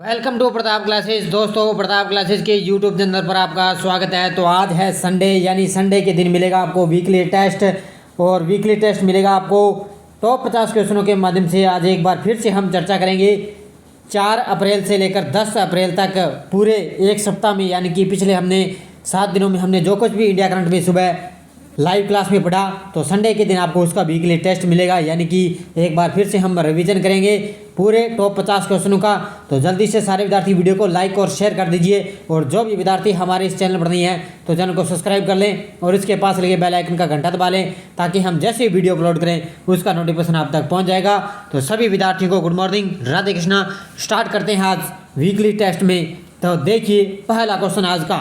Welcome to Pratap classes. दोस्तों, Pratap classes के YouTube channel पर आपका स्वागत है। तो आज है संडे, यानी संडे के दिन मिलेगा आपको वीकली टेस्ट, और वीकली टेस्ट मिलेगा आपको टॉप 50 क्वेश्चनों के माध्यम से। आज एक बार फिर से हम चर्चा करेंगे 4 अप्रैल से लेकर 10 अप्रैल तक पूरे एक सप्ताह में, यानी कि पिछले हमने 7 दिनों में हमने जो कुछ भी इंडिया करंट में सुबह लाइव क्लास में पढ़ा, तो संडे के दिन आपको उसका वीकली टेस्ट मिलेगा। यानी कि एक बार फिर से हम रिवीजन करेंगे पूरे टॉप 50 क्वेश्चनों का। तो जल्दी से सारे विद्यार्थी वीडियो को लाइक और शेयर कर दीजिए, और जो भी विद्यार्थी हमारे इस चैनल पर नहीं है तो चैनल को सब्सक्राइब कर लें और इसके पास लगे बेल आइकन का घंटा दबा लें, ताकि हम जैसे ही वीडियो अपलोड करें उसका नोटिफिकेशन आप तक पहुँच जाएगा। तो सभी विद्यार्थियों को good morning, Radhe Krishna. Start करते हैं आज वीकली टेस्ट में। तो देखिए पहला क्वेश्चन आज का,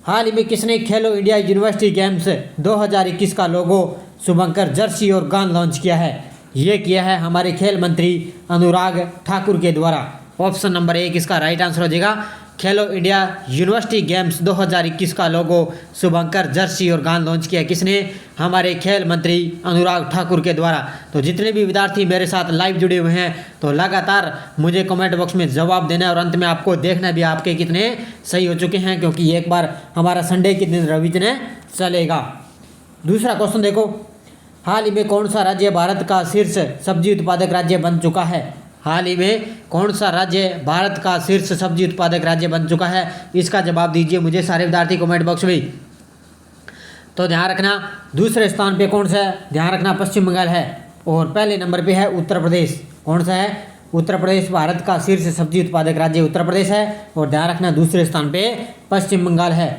हाल ही में किसने खेलो इंडिया यूनिवर्सिटी गेम्स 2021 का लोगो, शुभंकर, जर्सी और गान लॉन्च किया है? ये किया है हमारे खेल मंत्री अनुराग ठाकुर के द्वारा। ऑप्शन नंबर 1 इसका राइट आंसर हो जाएगा। खेलो इंडिया यूनिवर्सिटी गेम्स 2021 का लोगो, शुभंकर, जर्सी और गान लॉन्च किया किसने? हमारे खेल मंत्री अनुराग ठाकुर के द्वारा। तो जितने भी विद्यार्थी मेरे साथ लाइव जुड़े हुए हैं तो लगातार मुझे कमेंट बॉक्स में जवाब देना है, और अंत में आपको देखना भी आपके कितने सही हो चुके हैं, क्योंकि एक बार हमारा संडे के दिन रिवीजन चलेगा। दूसरा क्वेश्चन देखो, हाल ही में कौन सा राज्य भारत का शीर्ष सब्जी उत्पादक राज्य बन चुका है? हाल ही में कौन सा राज्य भारत का शीर्ष सब्जी उत्पादक राज्य बन चुका है? इसका जवाब दीजिए मुझे सारे विद्यार्थी कमेंट बॉक्स में। तो ध्यान रखना, दूसरे स्थान पे कौन सा है? ध्यान रखना पश्चिम बंगाल है, और पहले नंबर पे है उत्तर प्रदेश। कौन सा है? उत्तर प्रदेश भारत का शीर्ष सब्जी उत्पादक राज्य उत्तर प्रदेश है, और ध्यान रखना दूसरे स्थान पे पश्चिम बंगाल है।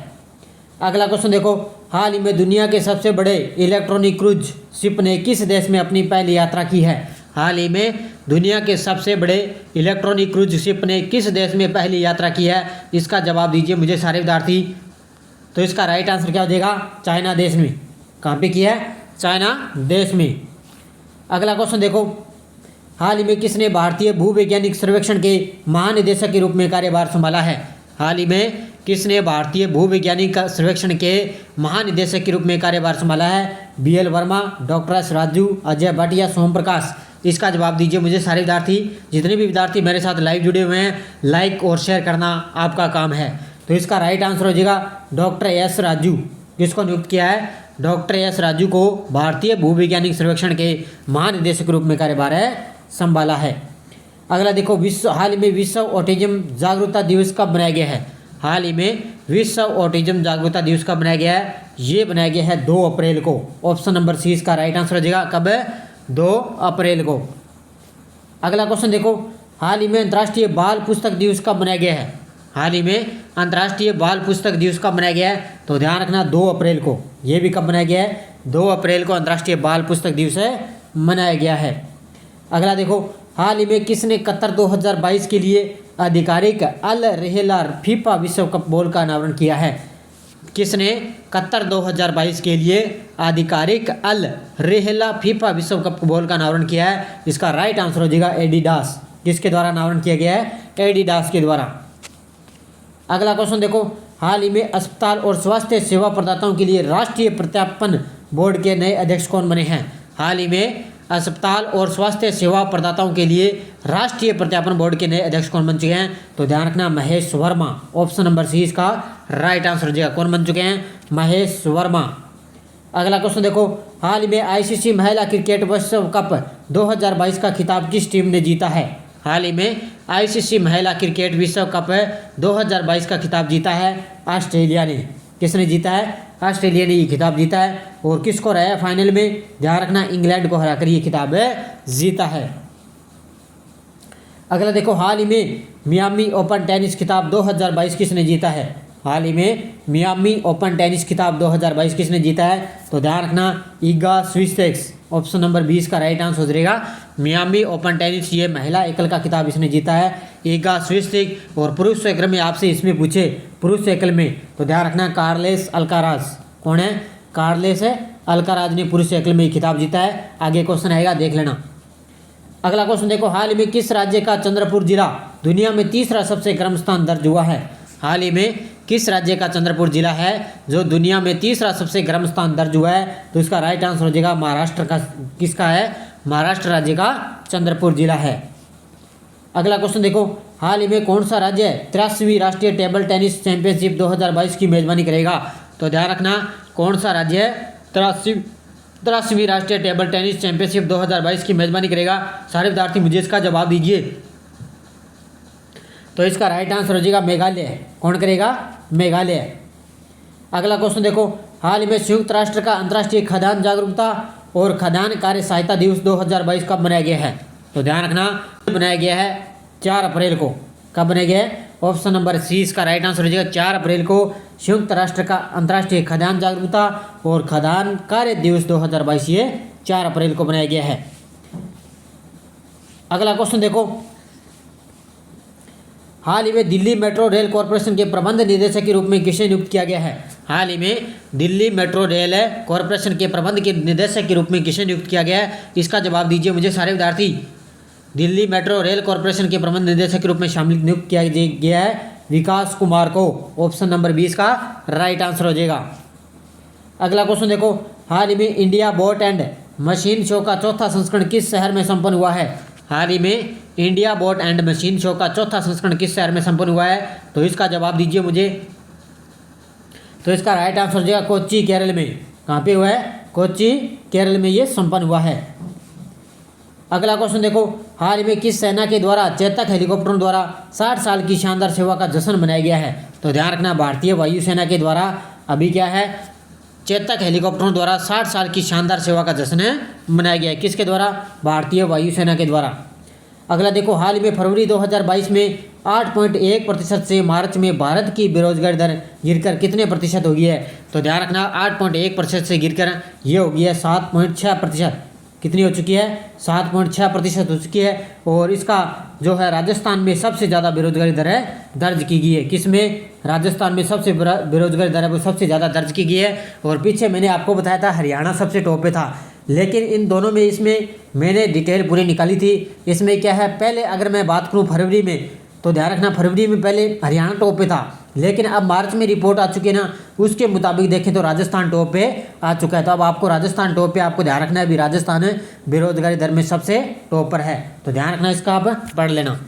अगला क्वेश्चन देखो, हाल ही में दुनिया के सबसे बड़े इलेक्ट्रॉनिक क्रूज शिप ने किस देश में अपनी पहली यात्रा की है? हाल ही में दुनिया के सबसे बड़े इलेक्ट्रॉनिक क्रूज शिप ने किस देश में पहली यात्रा की है? इसका जवाब दीजिए मुझे सारे विद्यार्थी। तो इसका राइट आंसर क्या हो जाएगा? चाइना देश में। कहाँ पे किया है? चाइना देश में। अगला क्वेश्चन देखो, हाल ही में किसने भारतीय भूवैज्ञानिक सर्वेक्षण के महानिदेशक के रूप में कार्यभार संभाला है? हाल ही में किसने भारतीय भूवैज्ञानिक सर्वेक्षण के महानिदेशक के रूप में कार्यभार संभाला है? BL Verma, doctor S Raju, Ajay Bhatt या सोम प्रकाश? इसका जवाब दीजिए मुझे सारे विद्यार्थी। जितने भी विद्यार्थी मेरे साथ लाइव जुड़े हुए हैं, लाइक और शेयर करना आपका काम है। तो इसका राइट आंसर हो जाएगा डॉक्टर एस राजू। किसको नियुक्त किया है? डॉक्टर एस राजू को भारतीय भूवैज्ञानिक सर्वेक्षण के महानिदेशक के रूप में कार्यभार संभाला है। अगला देखो, हाल ही में विश्व ऑटिज्म जागरूकता दिवस कब मनाया गया है? हाल ही में विश्व ऑटिज्म जागरूकता दिवस कब बनाया गया है? ये बनाया गया है 2 अप्रैल को। ऑप्शन नंबर सी इसका राइट आंसर हो जाएगा। कब है? 2 अप्रैल को। अगला क्वेश्चन देखो, हाल ही में अंतर्राष्ट्रीय बाल पुस्तक दिवस कब मनाया गया है? हाल ही में अंतर्राष्ट्रीय बाल पुस्तक दिवस कब मनाया गया है? तो ध्यान रखना 2 अप्रैल को। ये भी कब मनाया गया है? 2 अप्रैल को अंतर्राष्ट्रीय बाल पुस्तक दिवस मनाया गया है। अगला देखो, हाल ही में किसने कतर 2022 के लिए आधिकारिक अल रेहला फीफा विश्व कप बॉल का अनावरण किया है? किसने कतर 2022 के लिए आधिकारिक अल रेहला फीफा विश्व कप बॉल का अनावरण किया है? इसका राइट आंसर हो जाएगा एडिडास। किसके द्वारा अनावरण किया गया है? एडिडास के द्वारा। अगला क्वेश्चन देखो, हाल ही में अस्पताल और स्वास्थ्य सेवा प्रदाताओं के लिए राष्ट्रीय प्रत्यापन बोर्ड के नए अध्यक्ष कौन बने हैं? हाल ही में अस्पताल और स्वास्थ्य सेवा प्रदाताओं के लिए राष्ट्रीय प्रत्यापन बोर्ड के नए अध्यक्ष कौन बन चुके हैं? तो ध्यान रखना Mahesh Verma. Option number C इसका राइट आंसर हो जाएगा। कौन बन चुके हैं? महेश वर्मा। अगला क्वेश्चन देखो, हाल ही में ICC महिला क्रिकेट विश्व कप 2022 का खिताब किस टीम ने जीता है? हाल ही में ICC महिला क्रिकेट विश्व कप 2022 का खिताब जीता है ऑस्ट्रेलिया ने। किसने जीता है? ऑस्ट्रेलिया ने ये खिताब जीता है। और किसको हराया है फाइनल में? ध्यान रखना इंग्लैंड को हराकर ये खिताब जीता है। अगला देखो, हाल ही में मियामी ओपन टेनिस खिताब 2022 किसने जीता है? हाल ही में मियामी ओपन टेनिस खिताब 2022 किसने जीता है? तो ध्यान रखना ईगा स्विटेक्स। ऑप्शन नंबर 20 का राइट आंसर हो जाएगा मियामी ओपन टेनिस। ये महिला एकल का खिताब इसने जीता है, ईगा स्विटेक्स। और पुरुष एकल में आपसे इसमें पूछे पुरुष एकल में, तो ध्यान रखना कार्लेस अल्काराज। कौन है? कार्लेस अल्काराज ने पुरुष एकल में खिताब जीता है। आगे क्वेश्चन आएगा, देख लेना। अगला क्वेश्चन देखो, हाल ही में किस राज्य का चंद्रपुर जिला दुनिया में तीसरा सबसे गर्म स्थान दर्ज हुआ है? हाल ही में किस राज्य का चंद्रपुर जिला है जो दुनिया में तीसरा सबसे गर्म स्थान दर्ज हुआ है? तो इसका राइट आंसर हो जाएगा महाराष्ट्र का। किसका है? महाराष्ट्र राज्य का चंद्रपुर जिला है। अगला क्वेश्चन देखो, हाल ही में कौन सा राज्य 83वीं राष्ट्रीय टेबल टेनिस चैंपियनशिप 2022 की मेजबानी करेगा? तो ध्यान रखना, कौन सा राज्य 83वीं राष्ट्रीय टेबल टेनिस चैंपियनशिप 2022 की मेजबानी करेगा? सारे विद्यार्थी मुझे इसका जवाब दीजिए। तो इसका राइट आंसर हो जाएगा मेघालय। कौन करेगा? मेघालय। अगला क्वेश्चन देखो, हाल ही में संयुक्त राष्ट्र का अंतर्राष्ट्रीय खाद्यान्न जागरूकता और खाद्यान्न कार्य सहायता दिवस 2022 कब मनाया गया है? तो ध्यान रखना, बनाया गया है 4 अप्रैल को। कब बनाया गया है? ऑप्शन नंबर सी इसका राइट आंसर हो जाएगा 4 अप्रैल को संयुक्त राष्ट्र का अंतर्राष्ट्रीय खाद्यान्न जागरूकता और खाद्यान्न कार्य दिवस 2022 ये 4 अप्रैल को बनाया गया है। अगला क्वेश्चन देखो, हाल ही में दिल्ली मेट्रो रेल कॉरपोरेशन के प्रबंध निदेशक के रूप में किसे नियुक्त किया गया है? हाल ही में दिल्ली मेट्रो रेल कॉरपोरेशन के प्रबंध के निदेशक के रूप में किसे नियुक्त किया गया है? इसका जवाब दीजिए मुझे सारे विद्यार्थी। दिल्ली मेट्रो रेल कॉरपोरेशन के प्रबंध निदेशक के रूप में शामिल नियुक्त किया गया है विकास कुमार को। ऑप्शन नंबर 20 का राइट आंसर हो जाएगा। अगला क्वेश्चन देखो, हाल ही में India boat and machine show का चौथा संस्करण किस शहर में संपन्न हुआ है? हाल ही में India boat and machine show का चौथा संस्करण किस शहर में संपन्न हुआ है? तो इसका जवाब दीजिए मुझे। तो इसका राइट आंसर हो जाएगा कोच्चि केरल में। कहाँ पे हुआ है? कोच्चि केरल में ये संपन्न हुआ है। अगला क्वेश्चन देखो, हाल ही में किस सेना के द्वारा चेतक हेलीकॉप्टरों द्वारा 60 साल की शानदार सेवा का जश्न मनाया गया है? तो ध्यान रखना, भारतीय वायुसेना के द्वारा अभी क्या है, चेतक हेलीकॉप्टरों द्वारा 60 साल की शानदार सेवा का जश्न मनाया गया है। किसके द्वारा? भारतीय वायुसेना के द्वारा। अगला देखो, हाल ही में फरवरी 2022 में 8.1% से मार्च में भारत की बेरोजगारी दर गिरकर कितने प्रतिशत हो गई है? तो ध्यान रखना, 8.1% से गिरकर ये हो गई है 7.6%। कितनी हो चुकी है? 7.6% हो चुकी है। और इसका जो है राजस्थान में सबसे ज़्यादा बेरोजगारी दर है दर्ज की गई है। किसमें? राजस्थान में सबसे बेरोजगारी दर है वो सबसे ज़्यादा दर्ज की गई है। और पीछे मैंने आपको बताया था हरियाणा सबसे टॉप पे था, लेकिन इन दोनों में इसमें मैंने डिटेल पूरी निकाली थी। इसमें क्या है, पहले अगर मैं बात करूँ फरवरी में, तो ध्यान रखना फरवरी में पहले हरियाणा टॉप पे था, लेकिन अब मार्च में रिपोर्ट आ चुकी है ना, उसके मुताबिक देखें तो राजस्थान टॉप पे आ चुका है। तो अब आपको राजस्थान टॉप पे आपको ध्यान रखना है, अभी राजस्थान बेरोजगारी दर में सबसे टॉप पर है। तो ध्यान रखना, इसका आप पढ़ लेना।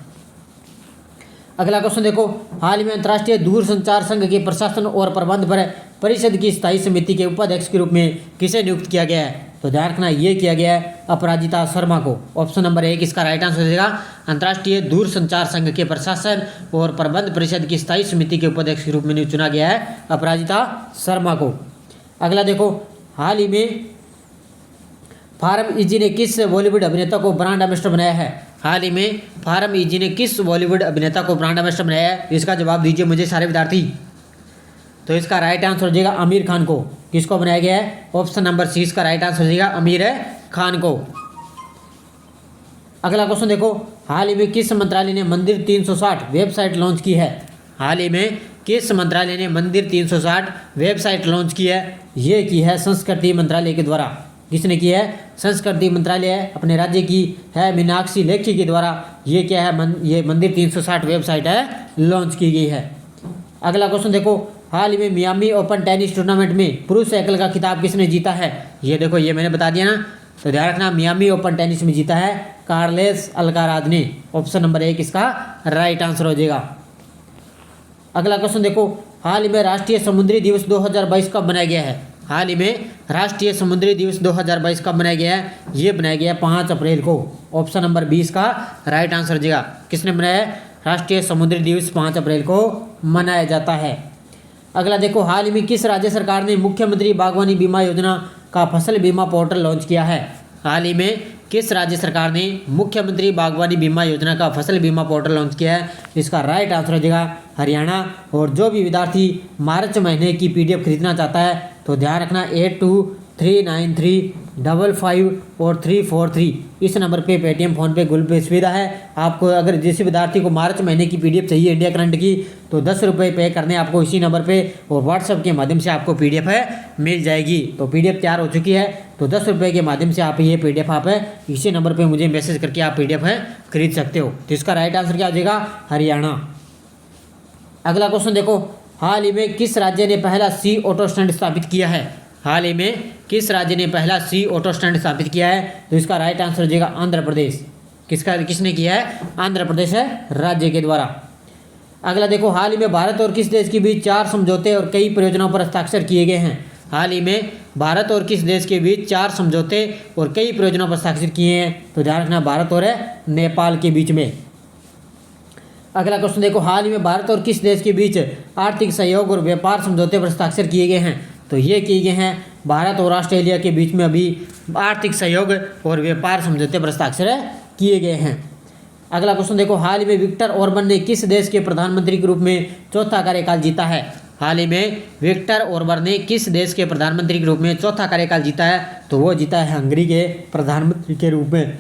अगला क्वेश्चन देखो, हाल ही में अंतर्राष्ट्रीय दूरसंचार संघ के प्रशासन और प्रबंध पर परिषद की स्थायी समिति के उपाध्यक्ष के रूप में किसे नियुक्त किया गया है? तो ध्यान रखना, ये किया गया है अपराजिता शर्मा को। ऑप्शन नंबर 1 इसका राइट आंसर हो जाएगा अंतर्राष्ट्रीय दूरसंचार संघ के प्रशासन और प्रबंध परिषद की स्थायी समिति के उपाध्यक्ष के रूप में चुना गया है अपराजिता शर्मा को। अगला देखो, हाल ही में फार्म इजी ने किस बॉलीवुड अभिनेता को ब्रांड एम्बेसडर बनाया है? हाल ही में फार्म इजी ने किस बॉलीवुड अभिनेता को ब्रांड एम्बेसडर बनाया है? इसका जवाब दीजिए मुझे सारे विद्यार्थी। तो इसका राइट आंसर हो जाएगा आमिर खान को। किसको बनाया गया है? ऑप्शन नंबर सी इसका राइट आंसर हो जाएगा आमिर खान को। अगला क्वेश्चन देखो, हाल ही में किस मंत्रालय ने मंदिर 360 वेबसाइट लॉन्च की है? हाल ही में किस मंत्रालय ने मंदिर 360 वेबसाइट लॉन्च की है? ये की है संस्कृति मंत्रालय के द्वारा। किसने की है? संस्कृति मंत्रालय अपने राज्य की है मीनाक्षी लेखी के द्वारा ये क्या है, ये मंदिर 360 वेबसाइट है लॉन्च की गई है। अगला क्वेश्चन देखो, हाल ही में मियामी ओपन टेनिस टूर्नामेंट में पुरुष एकल का खिताब किसने जीता है? ये देखो, ये मैंने बता दिया ना। तो ध्यान रखना, मियामी ओपन टेनिस में जीता है कार्लोस अल्काराज ने। ऑप्शन नंबर 1 इसका राइट आंसर हो जाएगा। अगला क्वेश्चन देखो, हाल ही में राष्ट्रीय समुद्री दिवस 2022 कब बनाया गया है? हाल ही में राष्ट्रीय समुद्री दिवस 2022 कब बनाया गया है? ये बनाया गया है 5 अप्रैल को। ऑप्शन नंबर 20 का राइट आंसर हो जाएगा। किसने बनाया है? राष्ट्रीय समुद्री दिवस 5 अप्रैल को मनाया जाता है। अगला देखो, हाल ही में किस राज्य सरकार ने मुख्यमंत्री बागवानी बीमा योजना का फसल बीमा पोर्टल लॉन्च किया है? हाल ही में किस राज्य सरकार ने मुख्यमंत्री बागवानी बीमा योजना का फसल बीमा पोर्टल लॉन्च किया है? इसका राइट आंसर हो जाएगा हरियाणा। और जो भी विद्यार्थी मार्च महीने की PDF खरीदना चाहता है तो ध्यान रखना 82393555 और 343 इस नंबर पे पेटीएम फ़ोनपे गूगल पे सुविधा है। आपको अगर जिस विद्यार्थी को मार्च महीने की PDF चाहिए इंडिया करंट की तो 10 रुपये पे करने आपको इसी नंबर पे और व्हाट्सएप के माध्यम से आपको PDF मिल जाएगी। तो PDF तैयार हो चुकी है, तो 10 रुपये के माध्यम से आप ये PDF आप इसी नंबर पर मुझे मैसेज करके आप PDF खरीद सकते हो। तो इसका राइट आंसर क्या हो जाएगा? हरियाणा। अगला क्वेश्चन देखो, हाल ही में किस राज्य ने पहला सी ऑटो स्टैंड स्थापित किया है? हाल ही में किस राज्य ने पहला सी ऑटो स्टैंड स्थापित किया है? तो इसका राइट आंसर हो जाएगा आंध्र प्रदेश। किसने किया है? आंध्र प्रदेश राज्य के द्वारा। अगला देखो, हाल ही में भारत और किस देश के बीच 4 समझौते और कई परियोजनाओं पर हस्ताक्षर किए गए हैं? हाल ही में भारत और किस देश के बीच 4 समझौते और कई परियोजनाओं पर हस्ताक्षर किए हैं? तो ध्यान रखना, भारत और नेपाल के बीच में। अगला क्वेश्चन देखो, हाल ही में भारत और किस देश के बीच आर्थिक सहयोग और व्यापार समझौते पर हस्ताक्षर किए गए हैं? तो ये किए गए हैं भारत और ऑस्ट्रेलिया के बीच में अभी आर्थिक सहयोग और व्यापार समझौते पर हस्ताक्षर किए गए हैं। अगला क्वेश्चन देखो, हाल ही में विक्टर ऑर्बन ने किस देश के प्रधानमंत्री के रूप में चौथा कार्यकाल जीता है? हाल ही में विक्टर ऑर्बन ने किस देश के प्रधानमंत्री के रूप में चौथा कार्यकाल जीता है? तो वो जीता है हंगरी के प्रधानमंत्री के रूप में।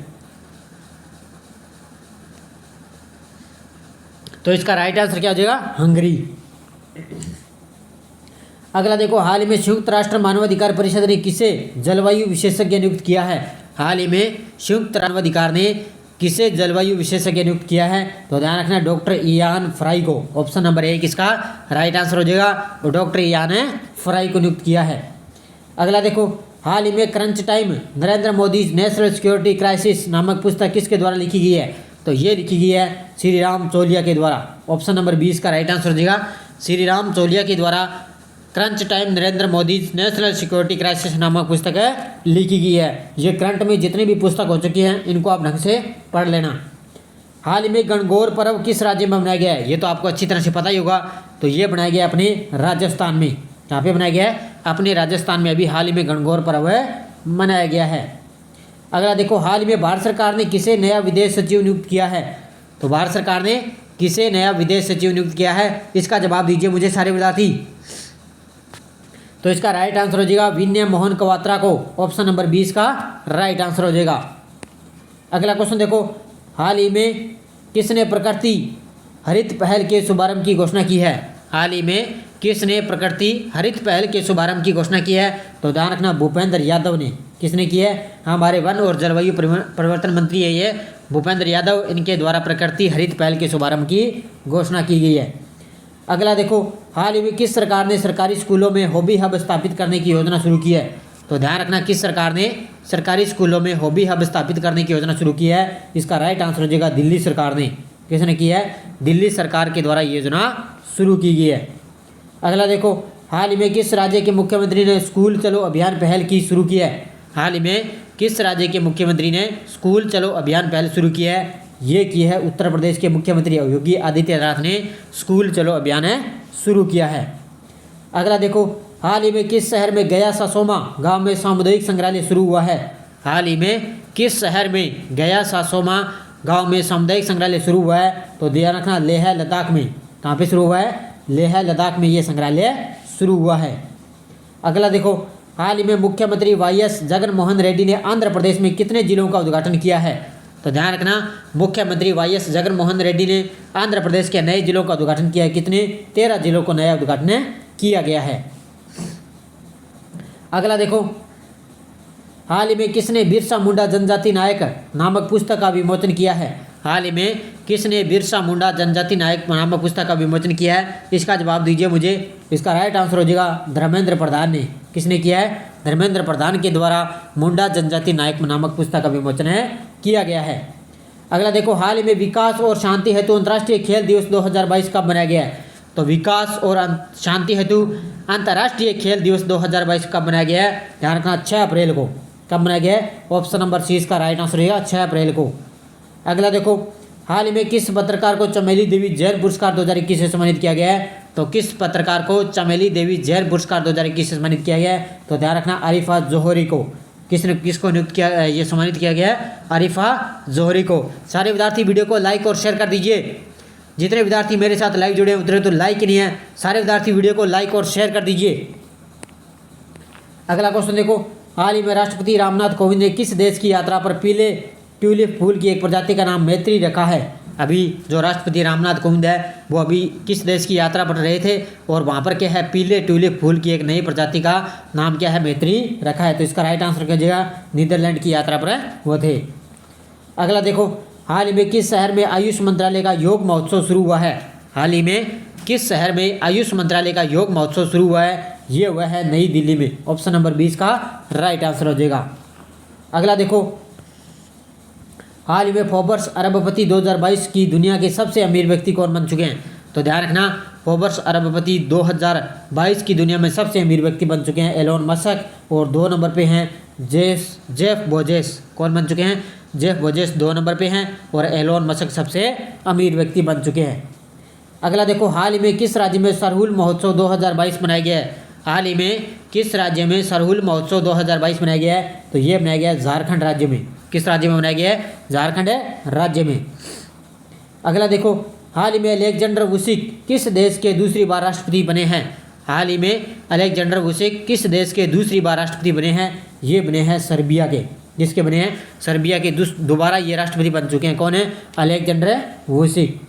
तो इसका राइट आंसर क्या हो जाएगा? हंगरी। अगला देखो, हाल ही में संयुक्त राष्ट्र मानवाधिकार परिषद ने किसे जलवायु विशेषज्ञ नियुक्त किया है? हाल ही में संयुक्त मानवाधिकार ने किसे जलवायु विशेषज्ञ नियुक्त किया है? तो ध्यान रखना, डॉक्टर इयान फ्राई को। ऑप्शन नंबर 1 इसका राइट आंसर हो जाएगा, और डॉक्टर इयान फ्राई को नियुक्त किया है। अगला देखो, हाल ही में crunch time Narendra Modi national security crisis नामक पुस्तक किसके द्वारा लिखी गई है? तो ये लिखी गई है श्री राम चौलिया के द्वारा। ऑप्शन नंबर 20 का राइट आंसर हो जाएगा, श्री राम चौलिया के द्वारा crunch time Narendra Modi national security crisis नामक पुस्तक लिखी गई है। ये करंट में जितनी भी पुस्तक हो चुकी हैं इनको आप ढंग से पढ़ लेना। हाल ही में गणगौर पर्व किस राज्य में मनाया गया है? ये तो आपको अच्छी तरह से पता ही होगा। तो ये बनाया गया अपने राजस्थान में। यहाँ पे बनाया गया है अपने राजस्थान में, अभी हाल ही में गणगौर पर्व मनाया गया है। अगला देखो, हाल ही में भारत सरकार ने किसे नया विदेश सचिव नियुक्त किया है? तो भारत सरकार ने किसे नया विदेश सचिव नियुक्त किया है? इसका जवाब दीजिए मुझे सारे विद्यार्थी। तो इसका राइट आंसर हो जाएगा विनय मोहन क्वात्रा को। ऑप्शन नंबर 20 का राइट आंसर हो जाएगा। अगला क्वेश्चन देखो, हाल ही में किसने प्रकृति हरित पहल के शुभारंभ की घोषणा की है? हाल ही में किसने प्रकृति हरित पहल के शुभारंभ की घोषणा की है? तो ध्यान रखना, भूपेंद्र यादव ने। किसने की है? हमारे वन और जलवायु परिवर्तन मंत्री है ये भूपेंद्र यादव। इनके द्वारा प्रकृति हरित पहल के शुभारंभ की घोषणा की गई है। अगला देखो, हाल ही में किस सरकार ने सरकारी स्कूलों में हॉबी हब स्थापित करने की योजना शुरू की है? तो ध्यान रखना, किस सरकार ने सरकारी स्कूलों में हॉबी हब स्थापित करने की योजना शुरू की है? इसका राइट आंसर हो जाएगा दिल्ली सरकार ने। किसने की है? दिल्ली सरकार के द्वारा ये योजना शुरू की गई है। अगला देखो, हाल ही में किस राज्य के मुख्यमंत्री ने स्कूल चलो अभियान पहल की शुरू की है? हाल ही में किस राज्य के मुख्यमंत्री ने स्कूल चलो अभियान पहल शुरू की है? ये की है उत्तर प्रदेश के मुख्यमंत्री योगी आदित्यनाथ ने स्कूल चलो अभियान शुरू किया है। अगला देखो, हाल ही में किस शहर में गया सासोमा गांव में सामुदायिक संग्रहालय शुरू हुआ है? हाल ही में किस शहर में गया सासोमा गांव में सामुदायिक संग्रहालय शुरू हुआ है? तो ध्यान रखना, लेह लद्दाख में। कहाँ पे शुरू हुआ है? लेह लद्दाख में ये संग्रहालय शुरू हुआ है। अगला देखो, हाल ही में मुख्यमंत्री वाईएस जगनमोहन रेड्डी ने आंध्र प्रदेश में कितने जिलों का उद्घाटन किया है? तो ध्यान रखना, मुख्यमंत्री वाईएस जगनमोहन रेड्डी ने आंध्र प्रदेश के नए जिलों का उद्घाटन किया है। कितने? 13 जिलों को नया उद्घाटन किया गया है। अगला देखो, हाल ही में किसने बिरसा मुंडा जनजाति नायक नामक पुस्तक का विमोचन किया है? हाल ही में किसने बिरसा मुंडा जनजाति नायक नामक पुस्तक का विमोचन किया है? इसका जवाब दीजिए मुझे। इसका राइट आंसर हो जाएगा धर्मेंद्र प्रधान ने। किसने किया है? धर्मेंद्र प्रधान के द्वारा मुंडा जनजाति नायक नामक पुस्तक का विमोचन किया गया है। अगला देखो, हाल ही में विकास और शांति हेतु अंतर्राष्ट्रीय खेल दिवस 2022 कब मनाया गया है? तो विकास और शांति हेतु अंतर्राष्ट्रीय खेल दिवस 2022 कब मनाया गया है? ध्यान रखना, 6 अप्रैल को। कब मनाया गया है? ऑप्शन नंबर सी इसका राइट आंसर रहेगा, 6 अप्रैल को। अगला देखो, हाल ही में किस पत्रकार को चमेली देवी जैन पुरस्कार 2021 से सम्मानित किया गया है? तो किस पत्रकार को चमेली देवी जैन पुरस्कार 2021 से सम्मानित किया गया है? तो ध्यान रखना, आरिफा जोहरी को। किसको नियुक्त किया, ये सम्मानित किया गया है? आरिफा जोहरी को। सारे विद्यार्थी वीडियो को लाइक और शेयर कर दीजिए। जितने विद्यार्थी मेरे साथ लाइव जुड़े हैं उतने तो लाइक ही नहीं है। सारे विद्यार्थी वीडियो को लाइक और शेयर कर दीजिए। अगला क्वेश्चन देखो, हाल ही में राष्ट्रपति रामनाथ कोविंद ने किस देश की यात्रा पर पीले ट्यूलिप फूल की एक प्रजाति का नाम मैत्री रखा है? अभी जो राष्ट्रपति रामनाथ कोविंद है वो अभी किस देश की यात्रा पर रहे थे और वहाँ पर क्या है? पीले ट्यूलिप फूल की एक नई प्रजाति का नाम क्या है? मैत्री रखा है। तो इसका राइट आंसर कीजिएगा, नीदरलैंड की यात्रा पर वो थे। अगला देखो, हाल ही में किस शहर में आयुष मंत्रालय का योग महोत्सव शुरू हुआ है? हाल ही में किस शहर में आयुष मंत्रालय का योग महोत्सव शुरू हुआ है? ये हुआ है नई दिल्ली में। ऑप्शन नंबर 20 का राइट आंसर हो जाएगा। अगला देखो, हाल ही में फोर्ब्स अरबपति 2022 की दुनिया के सबसे अमीर व्यक्ति कौन बन चुके हैं? तो ध्यान रखना, फोर्ब्स अरबपति 2022 की दुनिया में सबसे अमीर व्यक्ति बन चुके हैं एलोन मस्क, और 2 नंबर पे हैं जेफ बेजोस। कौन बन चुके हैं? जेफ बेजोस 2 नंबर पे हैं और एलोन मस्क सबसे अमीर व्यक्ति बन चुके हैं। अगला देखो, हाल ही में किस राज्य में सरहुल महोत्सव 2022 मनाया गया है? हाल ही में किस राज्य में सरहुल महोत्सव 2022 मनाया गया है? तो ये मनाया गया है झारखंड राज्य में। किस राज्य में मनाया गया है? झारखंड राज्य में। अगला देखो, हाल ही में अलेक्जेंडर वुसिक किस देश के दूसरी बार राष्ट्रपति बने हैं? हाल ही में अलेक्जेंडर वुसिक किस देश के दूसरी बार राष्ट्रपति बने हैं? ये बने हैं सर्बिया के। जिसके बने हैं? सर्बिया के दोबारा ये राष्ट्रपति बन चुके हैं। कौन है? Alexander Vucic.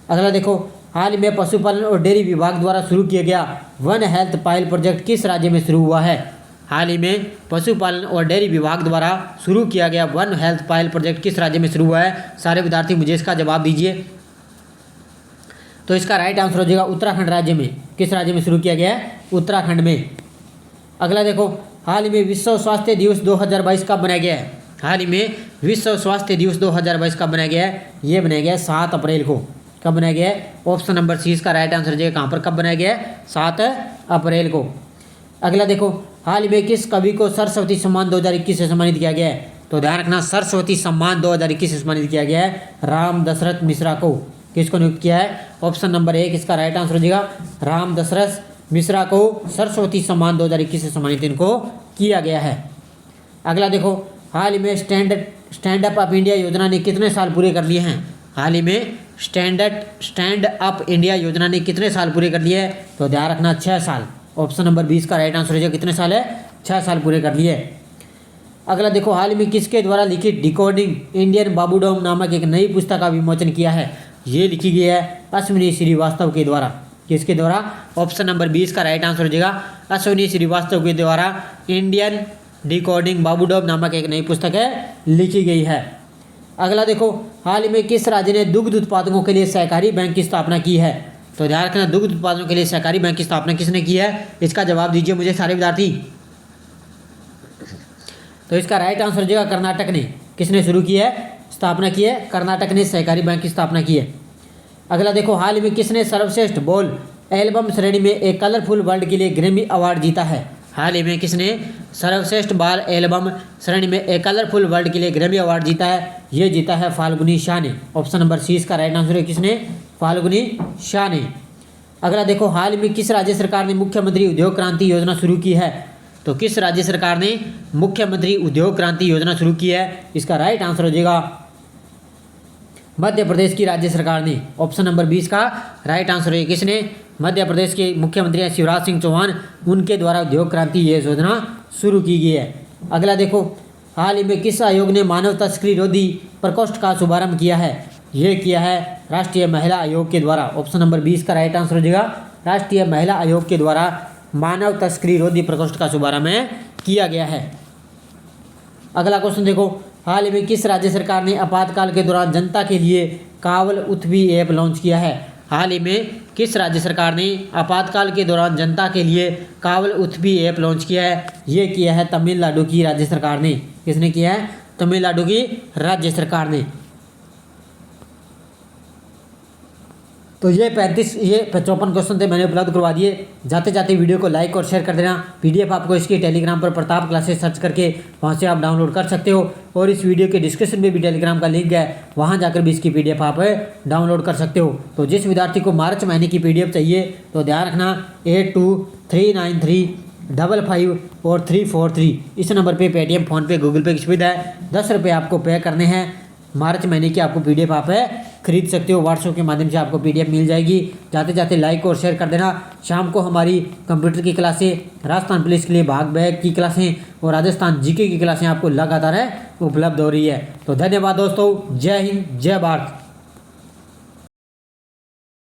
अगला देखो, हाल ही में पशुपालन और डेयरी विभाग द्वारा शुरू किया गया वन हेल्थ पाइल प्रोजेक्ट किस राज्य में शुरू हुआ है? हाल ही में पशुपालन और डेयरी विभाग द्वारा शुरू किया गया वन हेल्थ पाइल प्रोजेक्ट किस राज्य में शुरू हुआ है? सारे विद्यार्थी मुझे इसका जवाब दीजिए। तो इसका राइट आंसर हो जाएगा उत्तराखंड राज्य में। किस राज्य में शुरू किया गया है? उत्तराखंड में। अगला देखो, हाल ही में विश्व स्वास्थ्य दिवस 2022 कब मनाया गया है? हाल ही में विश्व स्वास्थ्य दिवस 2022 कब मनाया गया है? ये बनाया गया है 7 अप्रैल को। कब बनाया गया है? ऑप्शन नंबर सी इसका राइट आंसर हो जाएगा। कहाँ पर कब बनाया गया है? 7 अप्रैल को। अगला देखो, हाल ही में किस कवि को सरस्वती सम्मान 2021 से सम्मानित किया गया है? तो ध्यान रखना, सरस्वती सम्मान 2021 से सम्मानित किया गया है राम दशरथ मिश्रा को। किसको नियुक्त किया है? ऑप्शन नंबर 1 इसका राइट आंसर हो जाएगा। राम दशरथ मिश्रा को सरस्वती सम्मान 2021 से सम्मानित इनको किया गया है। अगला देखो, हाल ही में स्टैंड अप इंडिया योजना ने कितने साल पूरे कर लिए हैं? हाल ही में स्टैंड अप इंडिया योजना ने कितने साल पूरे कर लिए हैं? तो ध्यान रखना 6 साल। ऑप्शन नंबर 20 का राइट आंसर हो जाएगा। कितने साल है? 6 साल पूरे कर लिए। अगला देखो, हाल ही में किसके द्वारा लिखित डिकोडिंग इंडियन बाबूडोम नामक एक नई पुस्तक का विमोचन किया है? ये लिखी गई है अश्विनी श्रीवास्तव के द्वारा। किसके द्वारा? ऑप्शन नंबर 20 का राइट आंसर हो जाएगा। अश्विनी श्रीवास्तव के द्वारा इंडियन डिकोडिंग बाबूडोम नामक एक नई पुस्तक है लिखी गई है। अगला देखो, हाल ही में किस राज्य ने दुग्ध उत्पादकों के लिए सहकारी बैंक की स्थापना की है? तो ध्यान रखना, दुग्ध उत्पादकों के लिए सहकारी बैंक की स्थापना किसने की है? इसका जवाब दीजिए मुझे सारे विद्यार्थी। तो इसका राइट आंसर हो जाएगा कर्नाटक ने। किसने शुरू की है? स्थापना की है कर्नाटक ने सहकारी बैंक की स्थापना की है। अगला देखो, हाल ही में किसने सर्वश्रेष्ठ बॉल एल्बम श्रेणी में एक कलरफुल वर्ल्ड के लिए ग्रैमी अवार्ड जीता है? हाल ही में किसने सर्वश्रेष्ठ बाल एल्बम श्रेणी में एक कलरफुल वर्ल्ड के लिए ग्रैमी अवार्ड जीता है? ये जीता है फाल्गुनी शाह ने। ऑप्शन नंबर सी इसका राइट आंसर है। किसने? फाल्गुनी शाह ने। अगला देखो, हाल ही में किस राज्य सरकार ने मुख्यमंत्री उद्योग क्रांति योजना शुरू की है? तो किस राज्य सरकार ने मुख्यमंत्री उद्योग क्रांति योजना शुरू की है? इसका राइट आंसर हो जाएगा मध्य प्रदेश की राज्य सरकार ने। ऑप्शन नंबर 20 का राइट आंसर है। किसने? मध्य प्रदेश के मुख्यमंत्री हैं शिवराज सिंह चौहान, उनके द्वारा उद्योग क्रांति ये योजना शुरू की गई है। अगला देखो, हाल ही में किस आयोग ने मानव तस्करी रोधी प्रकोष्ठ का शुभारंभ किया है? ये किया है राष्ट्रीय महिला आयोग के द्वारा। ऑप्शन नंबर 20 का राइट आंसर हो जाएगा। राष्ट्रीय महिला आयोग के द्वारा मानव तस्करी रोधी प्रकोष्ठ का शुभारंभ किया गया है। अगला क्वेश्चन देखो, हाल ही में किस राज्य सरकार ने आपातकाल के दौरान जनता के लिए कावल उथवी ऐप लॉन्च किया है? हाल ही में किस राज्य सरकार ने आपातकाल के दौरान जनता के लिए कावल उथवी ऐप लॉन्च किया है? ये किया है तमिलनाडु की राज्य सरकार ने। किसने किया है? तमिलनाडु की राज्य सरकार ने। तो ये 54 क्वेश्चन थे मैंने उपलब्ध करवा दिए। जाते जाते वीडियो को लाइक और शेयर कर देना। पीडीएफ आपको इसकी टेलीग्राम पर प्रताप क्लासेस सर्च करके वहाँ से आप डाउनलोड कर सकते हो, और इस वीडियो के डिस्क्रिप्शन में भी टेलीग्राम का लिंक है, वहाँ जाकर भी इसकी पीडीएफ आप डाउनलोड कर सकते हो। तो जिस विद्यार्थी को मार्च महीने की पीडीएफ चाहिए तो ध्यान रखना 82393555 और 343 इस नंबर पे पेटीएम, फ़ोनपे, गूगल पे की सुविधा है। 10 रुपये आपको पे करने हैं। मार्च महीने की आपको पीडीएफ आप खरीद सकते हो। व्हाट्सएप के माध्यम से आपको पीडीएफ मिल जाएगी। जाते जाते लाइक और शेयर कर देना। शाम को हमारी कंप्यूटर की क्लासें, राजस्थान पुलिस के लिए भाग बैग की क्लासें और राजस्थान जीके की क्लासें आपको लगातार उपलब्ध हो रही है। तो धन्यवाद दोस्तों। जय हिंद, जय भारत।